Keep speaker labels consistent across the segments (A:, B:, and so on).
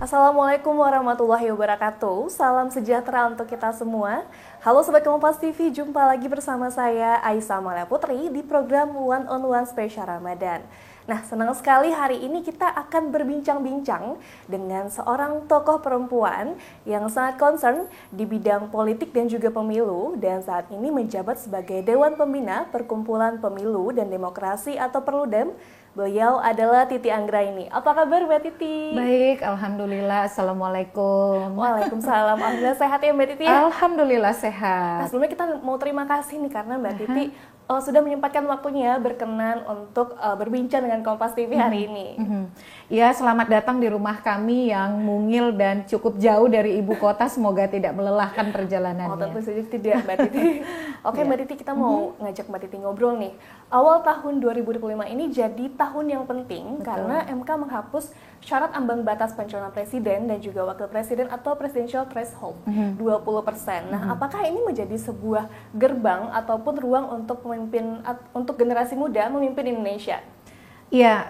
A: Assalamualaikum warahmatullahi wabarakatuh. Salam sejahtera untuk kita semua. Halo Sobat Kompas TV, jumpa lagi bersama saya Aisyah Malia Putri di program One on One Spesial Ramadan. Nah, senang sekali hari ini kita akan berbincang-bincang dengan seorang tokoh perempuan yang sangat concern di bidang politik dan juga pemilu, dan saat ini menjabat sebagai Dewan Pembina Perkumpulan Pemilu dan Demokrasi atau Perludem. Beliau adalah Titi Anggraini. Apa kabar Mbak Titi?
B: Baik, Alhamdulillah. Assalamualaikum.
A: Waalaikumsalam. Alhamdulillah sehat ya Mbak Titi?
B: Alhamdulillah sehat.
A: Nah, sebelumnya kita mau terima kasih nih karena Mbak Titi sudah menyempatkan waktunya berkenan untuk berbincang dengan Kompas TV hari ini.
B: Ya, selamat datang di rumah kami yang mungil dan cukup jauh dari ibu kota. Semoga tidak melelahkan perjalanannya.
A: Oh, tentu saja tidak Mbak Titi. Oke, Mbak Titi, kita mau ngajak Mbak Titi ngobrol nih. Awal tahun 2025 ini jadi tahun yang penting. Betul. Karena MK menghapus syarat ambang batas pencalonan presiden dan juga wakil presiden atau presidential threshold 20%. Nah, apakah ini menjadi sebuah gerbang ataupun ruang untuk generasi muda memimpin Indonesia?
B: Ya,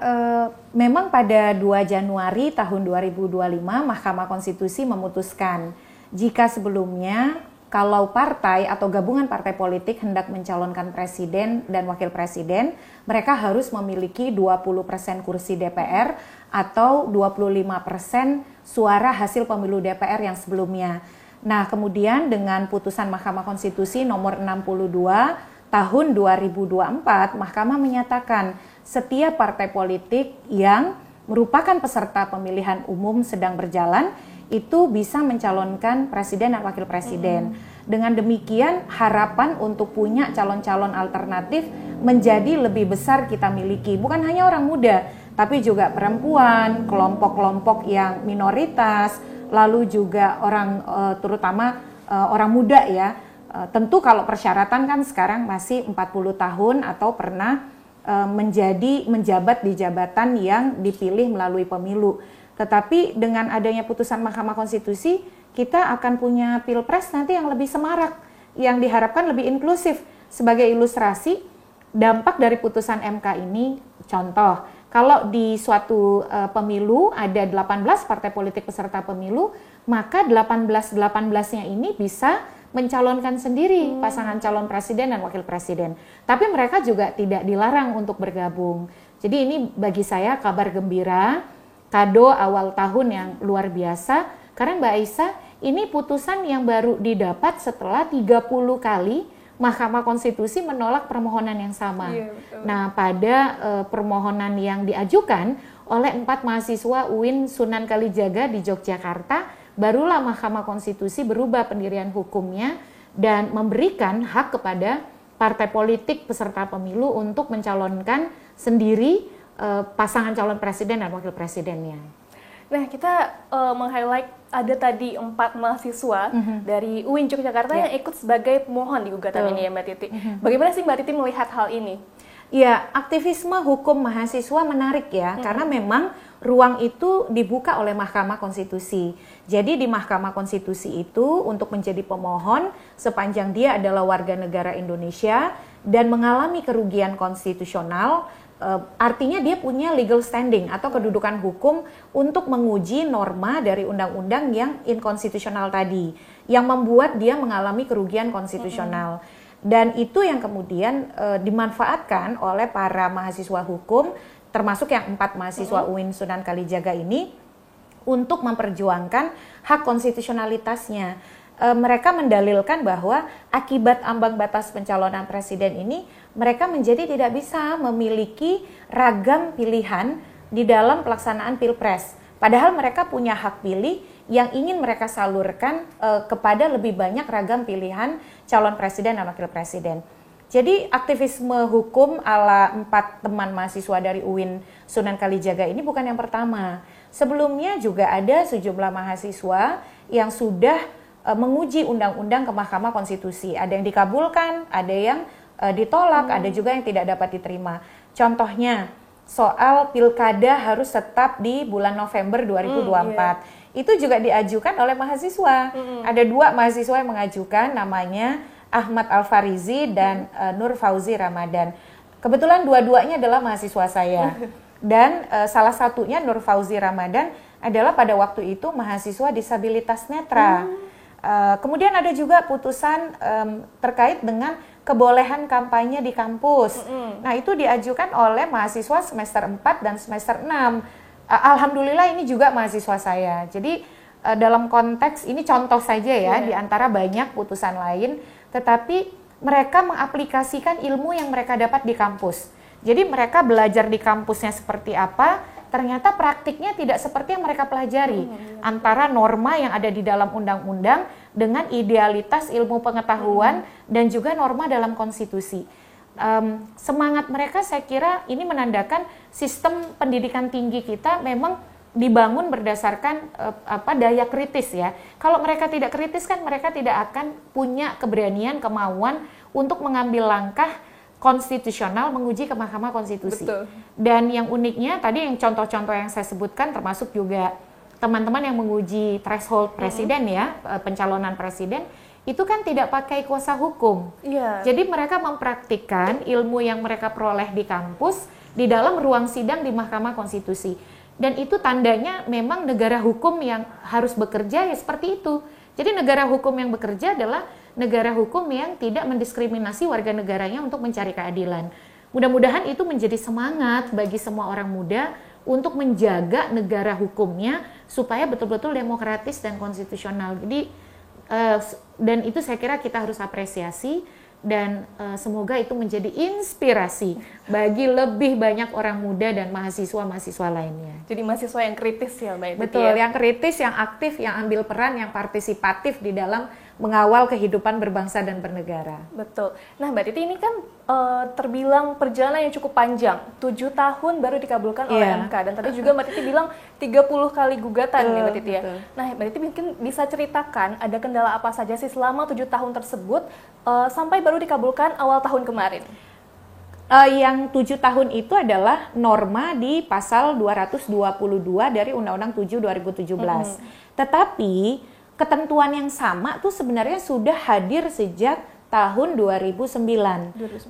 B: memang pada 2 Januari tahun 2025 Mahkamah Konstitusi memutuskan jika sebelumnya kalau partai atau gabungan partai politik hendak mencalonkan presiden dan wakil presiden, mereka harus memiliki 20% kursi DPR atau 25% suara hasil pemilu DPR yang sebelumnya. Nah, kemudian dengan putusan Mahkamah Konstitusi nomor 62 tahun 2024, Mahkamah menyatakan setiap partai politik yang merupakan peserta pemilihan umum sedang berjalan itu bisa mencalonkan presiden dan wakil presiden. Dengan demikian, harapan untuk punya calon-calon alternatif menjadi lebih besar kita miliki. Bukan hanya orang muda, tapi juga perempuan, kelompok-kelompok yang minoritas, lalu juga orang terutama orang muda ya. Tentu kalau persyaratan kan sekarang masih 40 tahun atau pernah menjabat di jabatan yang dipilih melalui pemilu. Tetapi dengan adanya putusan Mahkamah Konstitusi, kita akan punya pilpres nanti yang lebih semarak, yang diharapkan lebih inklusif. Sebagai ilustrasi, dampak dari putusan MK ini, contoh, kalau di suatu pemilu ada 18 partai politik peserta pemilu, maka 18-18-nya ini bisa mencalonkan sendiri pasangan calon presiden dan wakil presiden. Tapi mereka juga tidak dilarang untuk bergabung. Jadi ini bagi saya kabar gembira, kado awal tahun yang luar biasa. Karena Mbak Aisyah, ini putusan yang baru didapat setelah 30 kali Mahkamah Konstitusi menolak permohonan yang sama. Iya, nah, pada permohonan yang diajukan oleh 4 mahasiswa UIN Sunan Kalijaga di Yogyakarta, barulah Mahkamah Konstitusi berubah pendirian hukumnya dan memberikan hak kepada partai politik peserta pemilu untuk mencalonkan sendiri pasangan calon presiden dan wakil presidennya.
A: Nah, kita meng-highlight ada tadi 4 mahasiswa dari UIN Yogyakarta yang ikut sebagai pemohon di gugatan ini ya Mbak Titi. Bagaimana sih Mbak Titi melihat hal ini?
B: Ya, aktivisme hukum mahasiswa menarik ya, karena memang ruang itu dibuka oleh Mahkamah Konstitusi. Jadi di Mahkamah Konstitusi itu untuk menjadi pemohon sepanjang dia adalah warga negara Indonesia dan mengalami kerugian konstitusional, artinya dia punya legal standing atau kedudukan hukum untuk menguji norma dari undang-undang yang inkonstitusional tadi, yang membuat dia mengalami kerugian konstitusional. Dan itu yang kemudian dimanfaatkan oleh para mahasiswa hukum, termasuk yang 4 mahasiswa UIN Sunan Kalijaga ini, untuk memperjuangkan hak konstitusionalitasnya. Mereka mendalilkan bahwa akibat ambang batas pencalonan presiden ini, mereka menjadi tidak bisa memiliki ragam pilihan di dalam pelaksanaan pilpres. Padahal mereka punya hak pilih yang ingin mereka salurkan kepada lebih banyak ragam pilihan calon presiden dan wakil presiden. Jadi aktivisme hukum ala 4 teman mahasiswa dari UIN Sunan Kalijaga ini bukan yang pertama. Sebelumnya juga ada sejumlah mahasiswa yang sudah menguji undang-undang ke Mahkamah Konstitusi. Ada yang dikabulkan, ada yang ditolak, ada juga yang tidak dapat diterima. Contohnya, soal pilkada harus tetap di bulan November 2024. Itu juga diajukan oleh mahasiswa. Ada 2 mahasiswa yang mengajukan, namanya Ahmad Al-Farizi dan Nur Fauzi Ramadan. Kebetulan dua-duanya adalah mahasiswa saya. Dan salah satunya Nur Fauzi Ramadan adalah pada waktu itu mahasiswa disabilitas netra. Kemudian ada juga putusan terkait dengan kebolehan kampanye di kampus. Nah, itu diajukan oleh mahasiswa semester 4 dan semester 6. Alhamdulillah ini juga mahasiswa saya. Jadi dalam konteks ini contoh saja ya, di antara banyak putusan lain, tetapi mereka mengaplikasikan ilmu yang mereka dapat di kampus. Jadi mereka belajar di kampusnya seperti apa, ternyata praktiknya tidak seperti yang mereka pelajari. Antara norma yang ada di dalam undang-undang dengan idealitas ilmu pengetahuan dan juga norma dalam konstitusi. Semangat mereka saya kira ini menandakan sistem pendidikan tinggi kita memang dibangun berdasarkan daya kritis ya. Kalau mereka tidak kritis kan mereka tidak akan punya keberanian, kemauan untuk mengambil langkah konstitusional menguji ke Mahkamah Konstitusi. Betul. Dan yang uniknya tadi yang contoh-contoh yang saya sebutkan termasuk juga teman-teman yang menguji threshold presiden ya, pencalonan presiden, itu kan tidak pakai kuasa hukum. Jadi mereka mempraktikkan ilmu yang mereka peroleh di kampus di dalam ruang sidang di Mahkamah Konstitusi. Dan itu tandanya memang negara hukum yang harus bekerja ya seperti itu. Jadi negara hukum yang bekerja adalah negara hukum yang tidak mendiskriminasi warga negaranya untuk mencari keadilan. Mudah-mudahan itu menjadi semangat bagi semua orang muda untuk menjaga negara hukumnya supaya betul-betul demokratis dan konstitusional. Jadi dan itu saya kira kita harus apresiasi dan semoga itu menjadi inspirasi bagi lebih banyak orang muda dan mahasiswa-mahasiswa lainnya.
A: Jadi mahasiswa yang kritis ya Mbak.
B: Betul, yang kritis, yang aktif, yang ambil peran, yang partisipatif di dalam mengawal kehidupan berbangsa dan bernegara.
A: Betul. Nah Mbak Titi ini kan terbilang perjalanan yang cukup panjang, 7 tahun baru dikabulkan oleh MK, dan tadi juga Mbak Titi bilang 30 kali gugatan nih Mbak Titi ya. Nah Mbak Titi mungkin bisa ceritakan ada kendala apa saja sih selama 7 tahun tersebut sampai baru dikabulkan awal tahun kemarin?
B: Yang 7 tahun itu adalah norma di pasal 222 dari Undang-Undang 7 2017. Tetapi ketentuan yang sama tuh sebenarnya sudah hadir sejak tahun 2009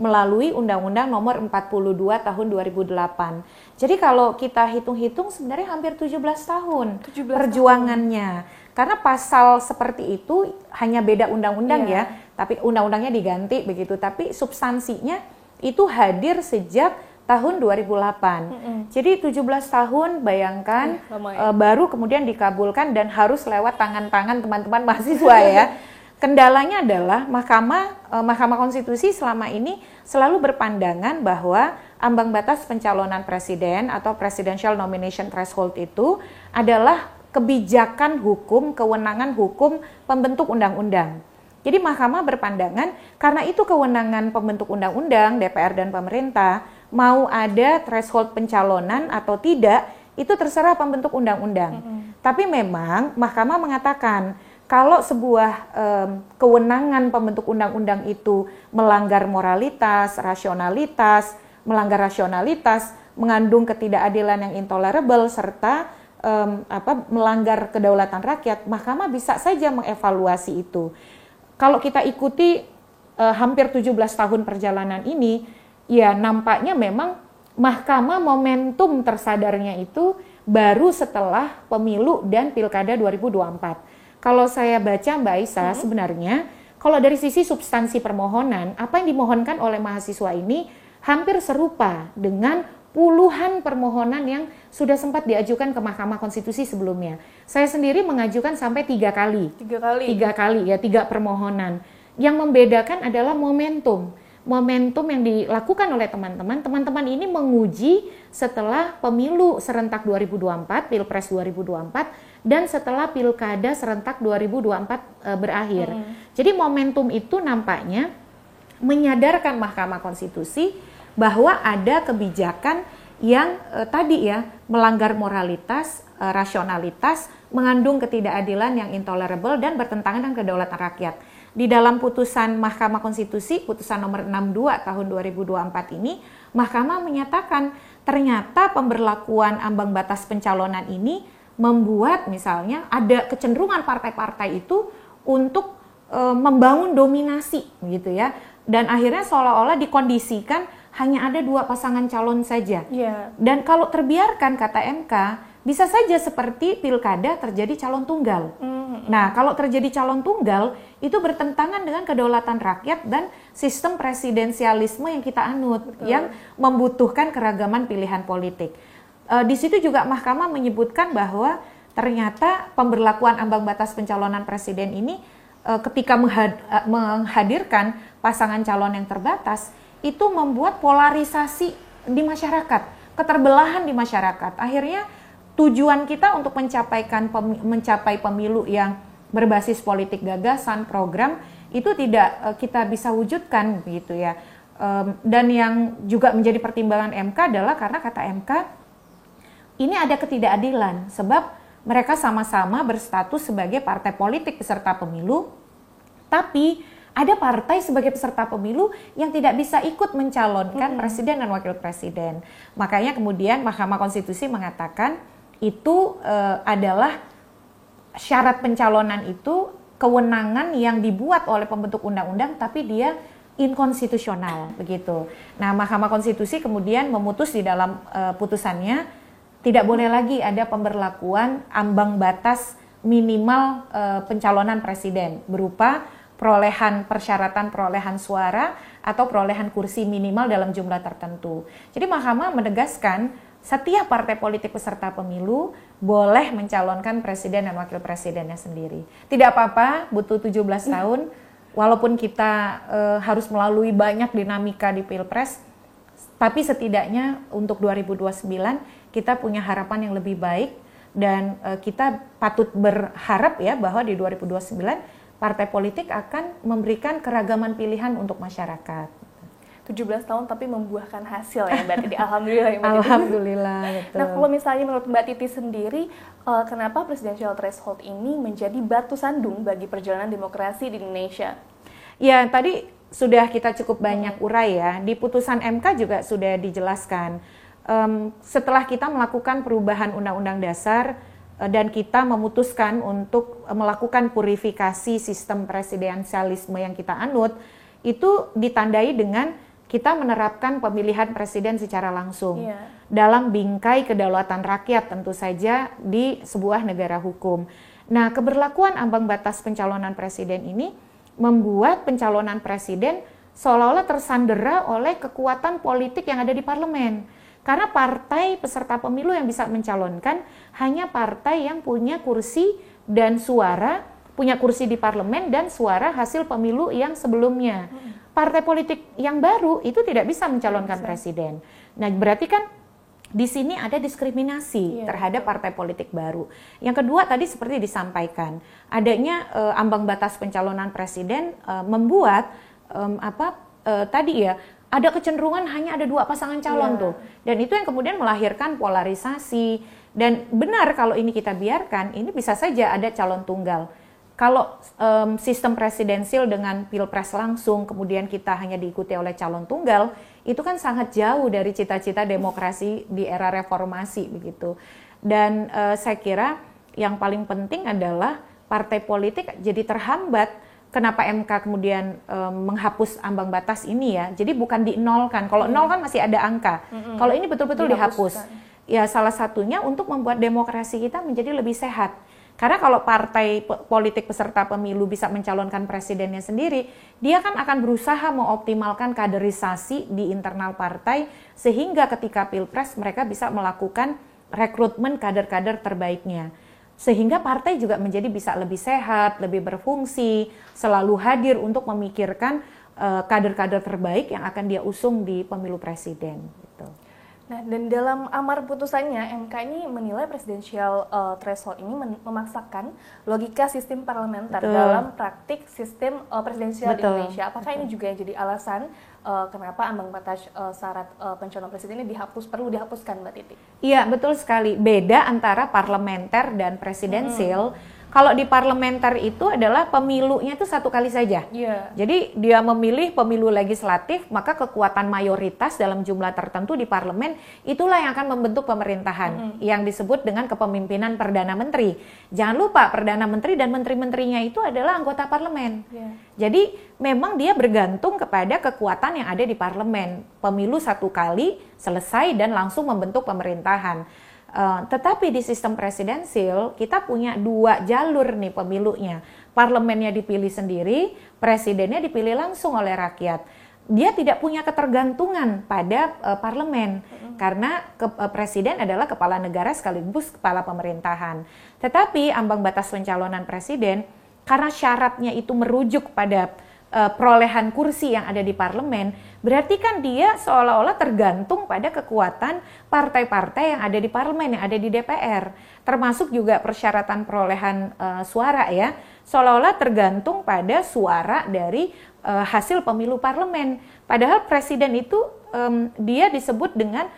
B: melalui Undang-Undang Nomor 42 tahun 2008. Jadi kalau kita hitung-hitung sebenarnya hampir 17 tahun perjuangannya. Karena pasal seperti itu hanya beda undang-undang ya, tapi undang-undangnya diganti begitu, tapi substansinya itu hadir sejak tahun 2008. Jadi 17 tahun bayangkan baru kemudian dikabulkan dan harus lewat tangan-tangan teman-teman mahasiswa ya. Kendalanya adalah Mahkamah Konstitusi selama ini selalu berpandangan bahwa ambang batas pencalonan presiden atau presidential nomination threshold itu adalah kebijakan hukum, kewenangan hukum pembentuk undang-undang. Jadi Mahkamah berpandangan karena itu kewenangan pembentuk undang-undang, DPR dan pemerintah, mau ada threshold pencalonan atau tidak, itu terserah pembentuk undang-undang. Tapi memang Mahkamah mengatakan kalau sebuah kewenangan pembentuk undang-undang itu melanggar moralitas, rasionalitas, mengandung ketidakadilan yang intolerable, serta melanggar kedaulatan rakyat, Mahkamah bisa saja mengevaluasi itu. Kalau kita ikuti hampir 17 tahun perjalanan ini, ya nampaknya memang Mahkamah momentum tersadarnya itu baru setelah pemilu dan pilkada 2024. Kalau saya baca Mbak Aisyah, sebenarnya kalau dari sisi substansi permohonan, apa yang dimohonkan oleh mahasiswa ini hampir serupa dengan puluhan permohonan yang sudah sempat diajukan ke Mahkamah Konstitusi sebelumnya. Saya sendiri mengajukan sampai 3 kali. 3 kali ya, 3 permohonan. Yang membedakan adalah momentum yang dilakukan oleh teman-teman ini menguji setelah pemilu serentak 2024, Pilpres 2024, dan setelah Pilkada serentak 2024 berakhir. Jadi momentum itu nampaknya menyadarkan Mahkamah Konstitusi bahwa ada kebijakan yang tadi ya melanggar moralitas, rasionalitas, mengandung ketidakadilan yang intolerable dan bertentangan dengan kedaulatan rakyat. Di dalam putusan Mahkamah Konstitusi, putusan nomor 62 tahun 2024 ini, Mahkamah menyatakan ternyata pemberlakuan ambang batas pencalonan ini membuat misalnya ada kecenderungan partai-partai itu untuk membangun dominasi gitu ya. Dan akhirnya seolah-olah dikondisikan hanya ada 2 pasangan calon saja. Dan kalau terbiarkan kata MK, bisa saja seperti pilkada terjadi calon tunggal. Nah, kalau terjadi calon tunggal, itu bertentangan dengan kedaulatan rakyat dan sistem presidensialisme yang kita anut, yang membutuhkan keragaman pilihan politik. Di situ juga Mahkamah menyebutkan bahwa ternyata pemberlakuan ambang batas pencalonan presiden ini ketika menghadirkan pasangan calon yang terbatas, itu membuat polarisasi di masyarakat, keterbelahan di masyarakat. Akhirnya tujuan kita untuk mencapai pemilu yang berbasis politik gagasan, program, itu tidak kita bisa wujudkan begitu ya. Dan yang juga menjadi pertimbangan MK adalah karena kata MK, ini ada ketidakadilan sebab mereka sama-sama berstatus sebagai partai politik peserta pemilu, tapi ada partai sebagai peserta pemilu yang tidak bisa ikut mencalonkan presiden dan wakil presiden. Makanya kemudian Mahkamah Konstitusi mengatakan itu adalah syarat pencalonan itu kewenangan yang dibuat oleh pembentuk undang-undang tapi dia inkonstitusional begitu. Nah, Mahkamah Konstitusi kemudian memutus di dalam putusannya tidak boleh lagi ada pemberlakuan ambang batas minimal pencalonan presiden berupa persyaratan perolehan suara atau perolehan kursi minimal dalam jumlah tertentu. Jadi Mahkamah menegaskan setiap partai politik peserta pemilu boleh mencalonkan presiden dan wakil presidennya sendiri. Tidak apa-apa, butuh 17 tahun, walaupun kita harus melalui banyak dinamika di Pilpres, tapi setidaknya untuk 2029 kita punya harapan yang lebih baik dan kita patut berharap ya bahwa di 2029 partai politik akan memberikan keragaman pilihan untuk masyarakat.
A: 17 tahun tapi membuahkan hasil ya Mbak Titi. Alhamdulillah ya Mbak Titi.
B: Alhamdulillah, betul.
A: Nah, kalau misalnya menurut Mbak Titi sendiri, kenapa presidential threshold ini menjadi batu sandung bagi perjalanan demokrasi di Indonesia?
B: Ya, tadi sudah kita cukup banyak urai ya. Di putusan MK juga sudah dijelaskan. Setelah kita melakukan perubahan Undang-Undang Dasar dan kita memutuskan untuk melakukan purifikasi sistem presidensialisme yang kita anut, itu ditandai dengan kita menerapkan pemilihan presiden secara langsung dalam bingkai kedaulatan rakyat tentu saja di sebuah negara hukum. Nah, keberlakuan ambang batas pencalonan presiden ini membuat pencalonan presiden seolah-olah tersandera oleh kekuatan politik yang ada di parlemen. Karena partai peserta pemilu yang bisa mencalonkan hanya partai yang punya kursi dan suara, punya kursi di parlemen dan suara hasil pemilu yang sebelumnya. Partai politik yang baru itu tidak bisa mencalonkan presiden. Nah, berarti kan di sini ada diskriminasi terhadap partai politik baru. Yang kedua tadi seperti disampaikan, adanya ambang batas pencalonan presiden membuat tadi ya ada kecenderungan hanya ada dua pasangan calon tuh. Dan itu yang kemudian melahirkan polarisasi. Dan benar kalau ini kita biarkan, ini bisa saja ada calon tunggal. Kalau sistem presidensil dengan pilpres langsung, kemudian kita hanya diikuti oleh calon tunggal, itu kan sangat jauh dari cita-cita demokrasi di era reformasi begitu. Dan saya kira yang paling penting adalah partai politik jadi terhambat. Kenapa MK kemudian menghapus ambang batas ini ya? Jadi bukan dinolkan. Kalau nol kan masih ada angka. Kalau ini betul-betul dihapus. Ya salah satunya untuk membuat demokrasi kita menjadi lebih sehat. Karena kalau partai politik peserta pemilu bisa mencalonkan presidennya sendiri, dia kan akan berusaha mengoptimalkan kaderisasi di internal partai sehingga ketika pilpres mereka bisa melakukan rekrutmen kader-kader terbaiknya. Sehingga partai juga menjadi bisa lebih sehat, lebih berfungsi, selalu hadir untuk memikirkan kader-kader terbaik yang akan dia usung di pemilu presiden. Gitu.
A: Nah, dan dalam amar putusannya, MK ini menilai presidensial threshold ini memaksakan logika sistem parlementer dalam praktik sistem presidensial di Indonesia. Apakah ini juga yang jadi alasan kenapa ambang batas syarat pencalonan presiden ini perlu dihapuskan, Mbak Titi?
B: Iya, betul sekali. Beda antara parlementer dan presidensial. Kalau di parlementer itu adalah pemilunya itu satu kali saja. Jadi dia memilih pemilu legislatif, maka kekuatan mayoritas dalam jumlah tertentu di parlemen itulah yang akan membentuk pemerintahan yang disebut dengan kepemimpinan Perdana Menteri. Jangan lupa Perdana Menteri dan menteri-menterinya itu adalah anggota parlemen. Jadi memang dia bergantung kepada kekuatan yang ada di parlemen. Pemilu satu kali selesai dan langsung membentuk pemerintahan. Tetapi di sistem presidensil kita punya 2 jalur nih pemilunya. Parlemennya dipilih sendiri, presidennya dipilih langsung oleh rakyat. Dia tidak punya ketergantungan pada parlemen karena presiden adalah kepala negara sekaligus kepala pemerintahan. Tetapi ambang batas pencalonan presiden karena syaratnya itu merujuk pada perolehan kursi yang ada di parlemen, berarti kan dia seolah-olah tergantung pada kekuatan partai-partai yang ada di parlemen, yang ada di DPR. Termasuk juga persyaratan perolehan suara ya, seolah-olah tergantung pada suara dari hasil pemilu parlemen. Padahal presiden itu dia disebut dengan,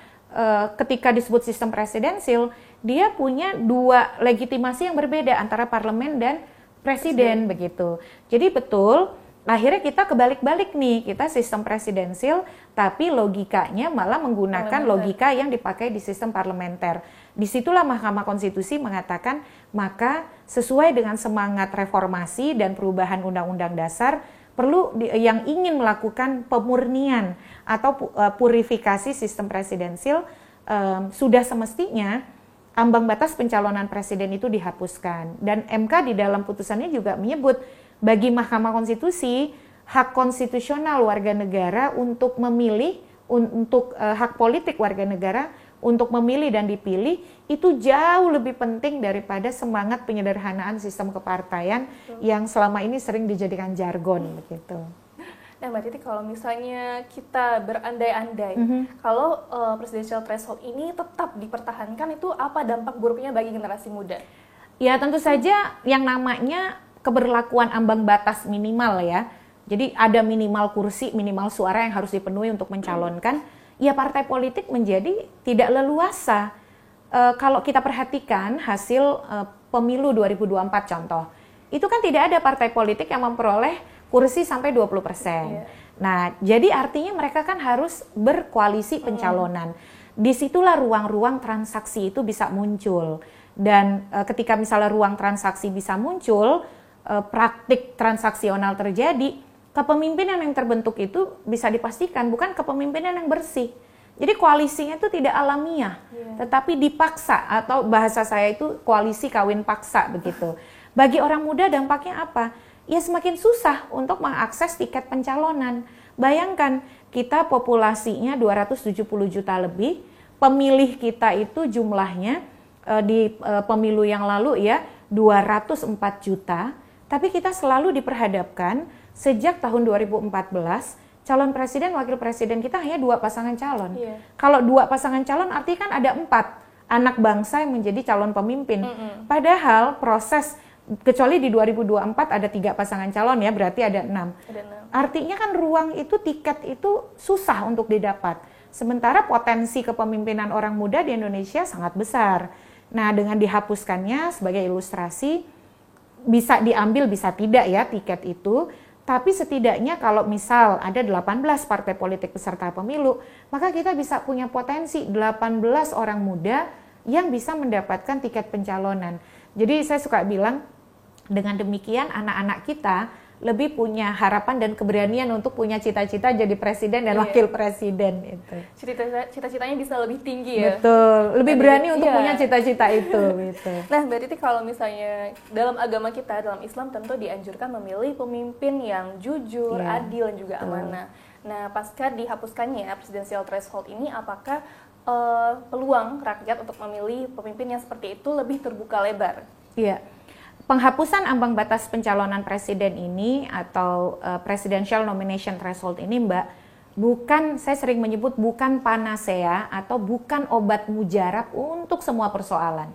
B: ketika disebut sistem presidensil, dia punya 2 legitimasi yang berbeda antara parlemen dan presiden. Begitu. Jadi betul, akhirnya kita kebalik-balik nih, kita sistem presidensil tapi logikanya malah menggunakan logika yang dipakai di sistem parlementer. Disitulah Mahkamah Konstitusi mengatakan maka sesuai dengan semangat reformasi dan perubahan Undang-Undang Dasar perlu yang ingin melakukan pemurnian atau purifikasi sistem presidensil, sudah semestinya ambang batas pencalonan presiden itu dihapuskan. Dan MK di dalam putusannya juga menyebut bagi Mahkamah Konstitusi, hak konstitusional warga negara untuk memilih, untuk hak politik warga negara untuk memilih dan dipilih itu jauh lebih penting daripada semangat penyederhanaan sistem kepartaian yang selama ini sering dijadikan jargon begitu.
A: Nah Mbak Titi, kalau misalnya kita berandai-andai, kalau presidential threshold ini tetap dipertahankan, itu apa dampak buruknya bagi generasi muda?
B: Ya tentu saja yang namanya keberlakuan ambang batas minimal ya. Jadi ada minimal kursi, minimal suara yang harus dipenuhi untuk mencalonkan. Ya partai politik menjadi tidak leluasa. Kalau kita perhatikan hasil pemilu 2024 contoh, itu kan tidak ada partai politik yang memperoleh kursi sampai 20%. Nah, jadi artinya mereka kan harus berkoalisi pencalonan. Disitulah ruang-ruang transaksi itu bisa muncul. Dan ketika misalnya ruang transaksi bisa muncul, praktik transaksional terjadi, kepemimpinan yang terbentuk itu bisa dipastikan bukan kepemimpinan yang bersih. Jadi koalisinya itu tidak alamiah, tetapi dipaksa, atau bahasa saya itu koalisi kawin paksa begitu. Bagi orang muda dampaknya apa? Ya semakin susah untuk mengakses tiket pencalonan. Bayangkan kita populasinya 270 juta lebih, pemilih kita itu jumlahnya di pemilu yang lalu ya 204 juta, tapi kita selalu diperhadapkan sejak tahun 2014 calon presiden, wakil presiden kita hanya 2 pasangan calon. Kalau 2 pasangan calon artinya kan ada 4 anak bangsa yang menjadi calon pemimpin. Padahal proses, kecuali di 2024 ada 3 pasangan calon ya, berarti ada 6. Artinya kan ruang itu, tiket itu susah untuk didapat. Sementara potensi kepemimpinan orang muda di Indonesia sangat besar. Nah dengan dihapuskannya sebagai ilustrasi, bisa diambil bisa tidak ya tiket itu. Tapi setidaknya kalau misal ada 18 partai politik peserta pemilu, maka kita bisa punya potensi 18 orang muda yang bisa mendapatkan tiket pencalonan. Jadi saya suka bilang, dengan demikian anak-anak kita lebih punya harapan dan keberanian untuk punya cita-cita jadi presiden dan wakil presiden itu.
A: Cita-citanya bisa lebih tinggi ya.
B: Betul, lebih berani untuk punya cita-cita itu. Gitu.
A: Nah Mbak Titi, kalau misalnya dalam agama kita, dalam Islam tentu dianjurkan memilih pemimpin yang jujur, adil, dan juga amanah. Nah pasca dihapuskannya presidensial threshold ini, apakah peluang rakyat untuk memilih pemimpin yang seperti itu lebih terbuka lebar?
B: Iya. Penghapusan ambang batas pencalonan presiden ini atau presidential nomination threshold ini Mbak, bukan, saya sering menyebut bukan panacea atau bukan obat mujarab untuk semua persoalan.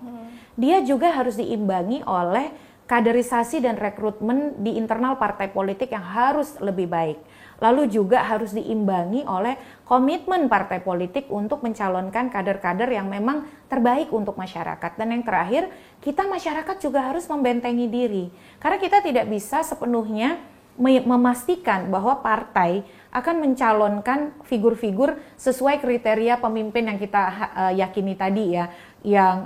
B: Dia juga harus diimbangi oleh kaderisasi dan rekrutmen di internal partai politik yang harus lebih baik. Lalu juga harus diimbangi oleh komitmen partai politik untuk mencalonkan kader-kader yang memang terbaik untuk masyarakat. Dan yang terakhir, kita masyarakat juga harus membentengi diri. Karena kita tidak bisa sepenuhnya memastikan bahwa partai akan mencalonkan figur-figur sesuai kriteria pemimpin yang kita yakini tadi ya, yang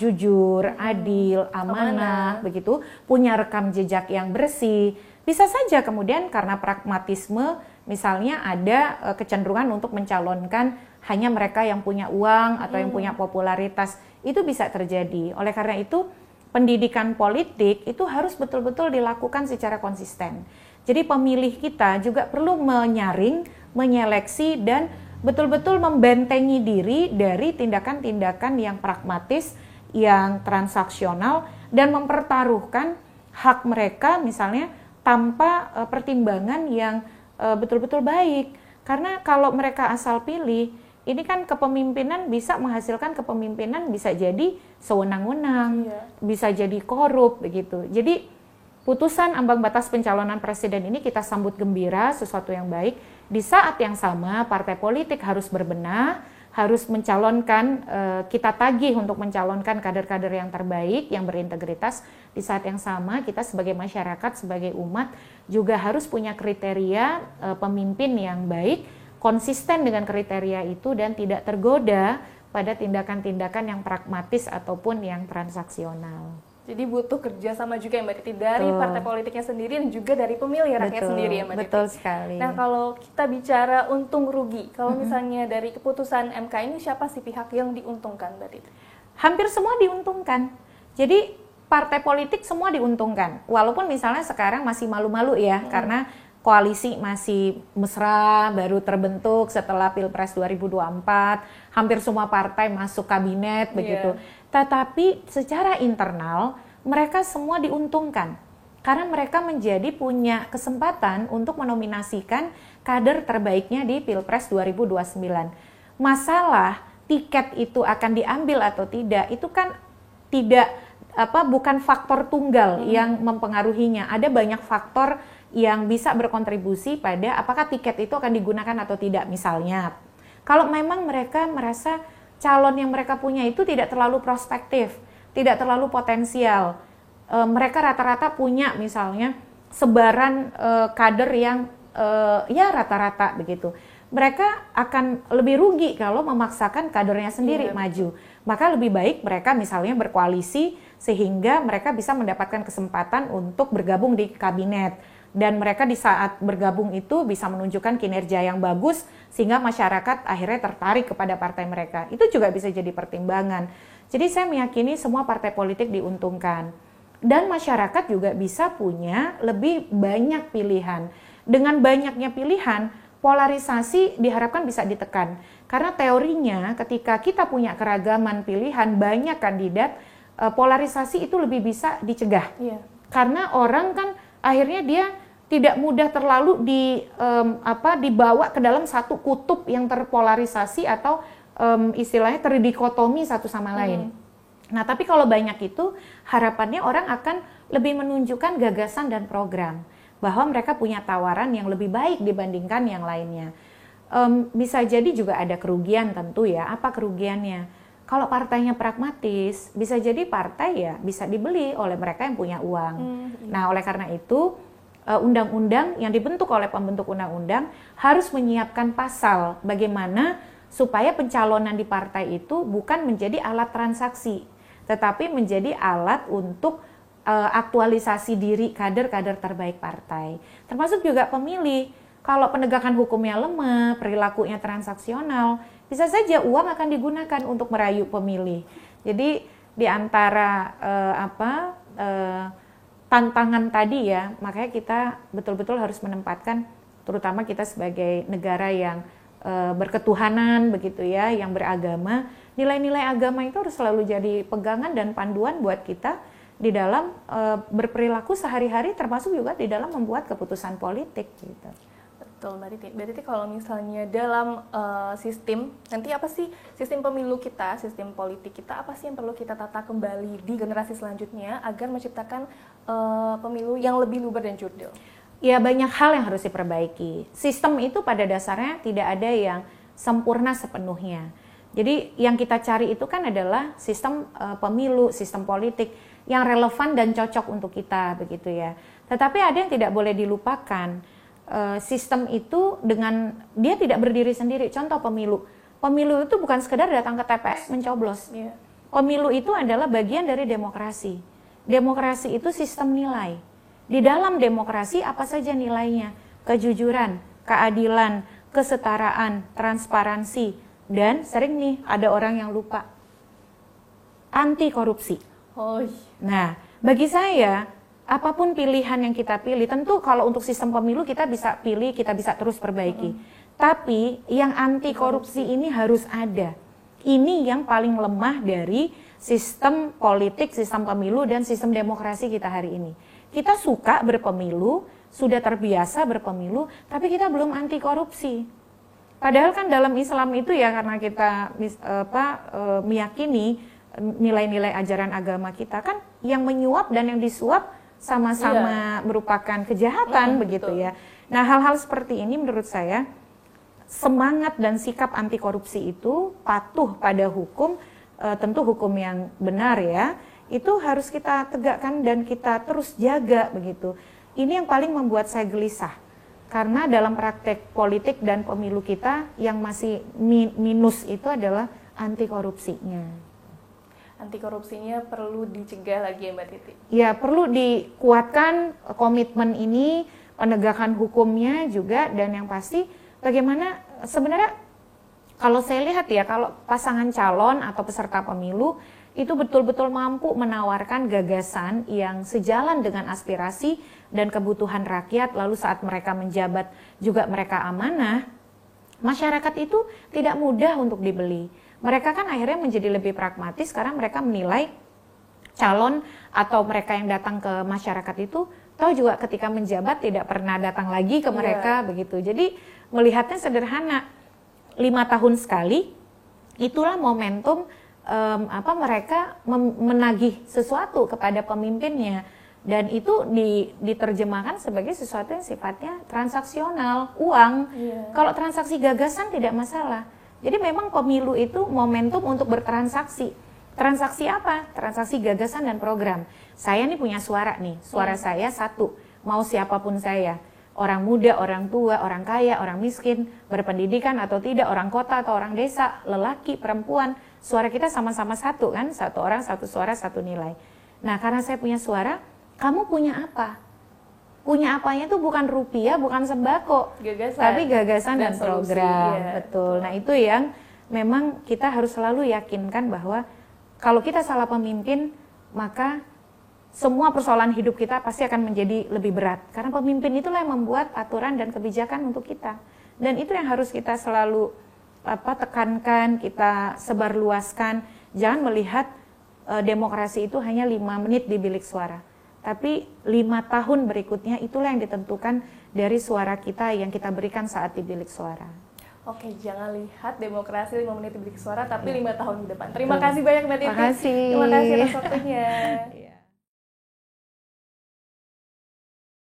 B: jujur, adil, amanah, begitu, punya rekam jejak yang bersih. Bisa saja kemudian karena pragmatisme Misalnya ada kecenderungan untuk mencalonkan hanya mereka yang punya uang atau yang punya popularitas, itu bisa terjadi. Oleh karena itu, pendidikan politik itu harus betul-betul dilakukan secara konsisten. Jadi pemilih kita juga perlu menyaring, menyeleksi, dan betul-betul membentengi diri dari tindakan-tindakan yang pragmatis, yang transaksional, dan mempertaruhkan hak mereka misalnya tanpa pertimbangan yang betul-betul baik. Karena kalau mereka asal pilih, ini kan kepemimpinan bisa menghasilkan kepemimpinan bisa jadi sewenang-wenang, bisa jadi korup begitu. Jadi putusan ambang batas pencalonan presiden ini kita sambut gembira, sesuatu yang baik. Di saat yang sama partai politik harus berbenah, harus mencalonkan, kita tagih untuk mencalonkan kader-kader yang terbaik, yang berintegritas. Di saat yang sama kita sebagai masyarakat, sebagai umat juga harus punya kriteria pemimpin yang baik, konsisten dengan kriteria itu dan tidak tergoda pada tindakan-tindakan yang pragmatis ataupun yang transaksional.
A: Jadi butuh kerjasama juga ya Mbak Titi dari partai politiknya sendiri dan juga dari pemilih rakyat sendiri ya Mbak Titi.
B: Betul sekali.
A: Nah kalau kita bicara untung rugi, kalau misalnya dari keputusan MK ini siapa sih pihak yang diuntungkan Mbak Titi?
B: Hampir semua diuntungkan. Jadi partai politik semua diuntungkan. Walaupun misalnya sekarang masih malu-malu ya karena koalisi masih mesra, baru terbentuk setelah Pilpres 2024, hampir semua partai masuk kabinet begitu. Tetapi secara internal mereka semua diuntungkan karena mereka menjadi punya kesempatan untuk menominasikan kader terbaiknya di Pilpres 2029. Masalah tiket itu akan diambil atau tidak itu kan bukan faktor tunggal yang mempengaruhinya. Ada banyak faktor yang bisa berkontribusi pada apakah tiket itu akan digunakan atau tidak. Misalnya, kalau memang mereka merasa calon yang mereka punya itu tidak terlalu prospektif, tidak terlalu potensial, mereka rata-rata punya misalnya sebaran kader yang ya rata-rata begitu. Mereka akan lebih rugi kalau memaksakan kadernya sendiri maju. Maka lebih baik mereka misalnya berkoalisi sehingga mereka bisa mendapatkan kesempatan untuk bergabung di kabinet. Dan mereka di saat bergabung itu bisa menunjukkan kinerja yang bagus sehingga masyarakat akhirnya tertarik kepada partai mereka. Itu juga bisa jadi pertimbangan. Jadi saya meyakini semua partai politik diuntungkan. Dan masyarakat juga bisa punya lebih banyak pilihan. Dengan banyaknya pilihan, polarisasi diharapkan bisa ditekan. Karena teorinya ketika kita punya keragaman pilihan, banyak kandidat, polarisasi itu lebih bisa dicegah. Karena orang kan akhirnya dia tidak mudah terlalu dibawa ke dalam satu kutub yang terpolarisasi atau istilahnya terdikotomi satu sama lain. Nah, tapi kalau banyak itu harapannya orang akan lebih menunjukkan gagasan dan program bahwa mereka punya tawaran yang lebih baik dibandingkan yang lainnya. Bisa jadi juga ada kerugian tentu ya. Apa kerugiannya? Kalau partainya pragmatis, bisa jadi partai ya bisa dibeli oleh mereka yang punya uang. Nah, oleh karena itu undang-undang yang dibentuk oleh pembentuk undang-undang harus menyiapkan pasal bagaimana supaya pencalonan di partai itu bukan menjadi alat transaksi, tetapi menjadi alat untuk aktualisasi diri kader-kader terbaik partai. Termasuk juga pemilih. Kalau penegakan hukumnya lemah, perilakunya transaksional, bisa saja uang akan digunakan untuk merayu pemilih. Jadi di antara tantangan tadi ya, makanya kita betul-betul harus menempatkan, terutama kita sebagai negara yang berketuhanan begitu ya, yang beragama, nilai-nilai agama itu harus selalu jadi pegangan dan panduan buat kita di dalam berperilaku sehari-hari, termasuk juga di dalam membuat keputusan politik gitu.
A: Betul Mbak Titi. Mbak Titi, kalau misalnya dalam sistem, nanti apa sih sistem pemilu kita, sistem politik kita, apa sih yang perlu kita tata kembali di generasi selanjutnya agar menciptakan pemilu yang lebih luber dan jurdil?
B: Ya, banyak hal yang harus diperbaiki. Sistem itu pada dasarnya tidak ada yang sempurna sepenuhnya. Jadi yang kita cari itu kan adalah sistem pemilu, sistem politik yang relevan dan cocok untuk kita begitu ya. Tetapi ada yang tidak boleh dilupakan. Sistem itu dengan dia tidak berdiri sendiri. Contoh pemilu. Pemilu itu bukan sekedar datang ke TPS mencoblos. Pemilu itu adalah bagian dari demokrasi. Demokrasi itu sistem nilai. Di dalam demokrasi apa saja nilainya? Kejujuran, keadilan, kesetaraan, transparansi, dan sering nih ada orang yang lupa, anti korupsi.
A: Oh.
B: Nah, bagi saya, apapun pilihan yang kita pilih, tentu kalau untuk sistem pemilu kita bisa pilih, kita bisa terus perbaiki. Tapi yang anti korupsi ini harus ada. Ini yang paling lemah dari sistem politik, sistem pemilu, dan sistem demokrasi kita hari ini. Kita suka berpemilu, sudah terbiasa berpemilu, tapi kita belum anti korupsi. Padahal kan dalam Islam itu ya, karena kita meyakini nilai-nilai ajaran agama kita, kan yang menyuap dan yang disuap sama-sama merupakan kejahatan, begitu ya. Nah, hal-hal seperti ini menurut saya, semangat dan sikap anti korupsi itu patuh pada hukum, tentu hukum yang benar ya, itu harus kita tegakkan dan kita terus jaga begitu. Ini yang paling membuat saya gelisah, karena dalam praktek politik dan pemilu kita yang masih minus itu adalah anti korupsinya.
A: Anti korupsinya perlu dicegah lagi ya Mbak Titi?
B: Ya, perlu dikuatkan komitmen ini, penegakan hukumnya juga, dan yang pasti bagaimana sebenarnya kalau saya lihat ya, kalau pasangan calon atau peserta pemilu itu betul-betul mampu menawarkan gagasan yang sejalan dengan aspirasi dan kebutuhan rakyat, lalu saat mereka menjabat juga mereka amanah, masyarakat itu tidak mudah untuk dibeli. Mereka kan akhirnya menjadi lebih pragmatis karena mereka menilai calon atau mereka yang datang ke masyarakat itu tahu juga ketika menjabat tidak pernah datang lagi ke mereka begitu. Jadi melihatnya sederhana, 5 tahun sekali itulah momentum mereka menagih sesuatu kepada pemimpinnya, dan itu diterjemahkan sebagai sesuatu yang sifatnya transaksional, uang. Kalau transaksi gagasan tidak masalah. Jadi memang pemilu itu momentum untuk bertransaksi. Transaksi apa? Transaksi gagasan dan program. Saya nih punya suara nih, suara saya satu, mau siapapun saya. Orang muda, orang tua, orang kaya, orang miskin, berpendidikan atau tidak, orang kota atau orang desa, lelaki, perempuan, suara kita sama-sama satu kan, satu orang, satu suara, satu nilai. Nah, karena saya punya suara, kamu punya apa? Punya apanya itu bukan rupiah, bukan sembako, tapi gagasan dan program. Betul. Nah, itu yang memang kita harus selalu yakinkan bahwa kalau kita salah pemimpin, maka semua persoalan hidup kita pasti akan menjadi lebih berat. Karena pemimpin itulah yang membuat aturan dan kebijakan untuk kita. Dan itu yang harus kita selalu tekankan, kita sebarluaskan. Jangan melihat demokrasi itu hanya 5 menit di bilik suara. Tapi 5 tahun berikutnya itulah yang ditentukan dari suara kita yang kita berikan saat di bilik suara.
A: Oke, jangan lihat demokrasi 5 menit di bilik suara, tapi 5 tahun ke depan. Terima kasih banyak Mbak Titi.
B: Terima kasih.
A: Terima kasih atas waktunya.